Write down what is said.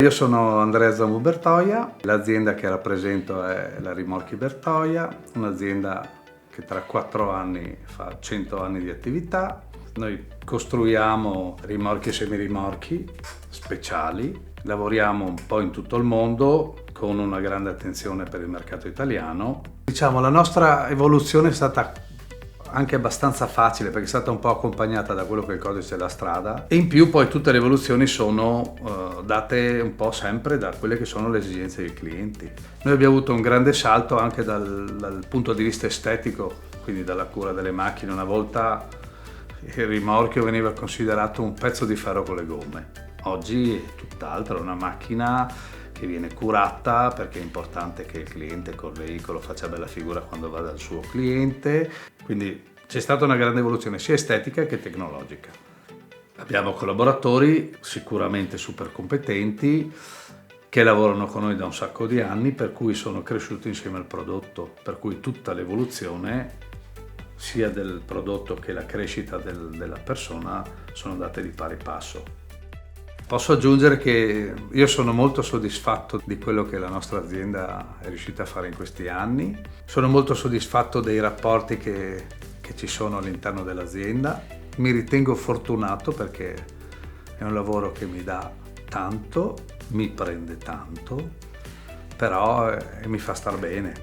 Io sono Andrea Zambu Bertoia, l'azienda che rappresento è la Rimorchi Bertoia, un'azienda che tra 4 anni fa 100 anni di attività. Noi costruiamo rimorchi e semirimorchi speciali, lavoriamo un po' in tutto il mondo con una grande attenzione per il mercato italiano. Diciamo, la nostra evoluzione è stata anche abbastanza facile perché è stata un po' accompagnata da quello che è il codice della strada e in più poi tutte le evoluzioni sono date un po' sempre da quelle che sono le esigenze dei clienti. Noi abbiamo avuto un grande salto anche dal punto di vista estetico, quindi dalla cura delle macchine. Una volta il rimorchio veniva considerato un pezzo di ferro con le gomme, oggi è tutt'altro, è una macchina che viene curata perché è importante che il cliente col veicolo faccia bella figura quando va dal suo cliente, quindi c'è stata una grande evoluzione sia estetica che tecnologica. Abbiamo collaboratori sicuramente super competenti che lavorano con noi da un sacco di anni, per cui sono cresciuti insieme al prodotto, per cui tutta l'evoluzione sia del prodotto che la crescita della persona sono date di pari passo. Posso aggiungere che io sono molto soddisfatto di quello che la nostra azienda è riuscita a fare in questi anni. Sono molto soddisfatto dei rapporti che ci sono all'interno dell'azienda. Mi ritengo fortunato perché è un lavoro che mi dà tanto, mi prende tanto, però mi fa star bene.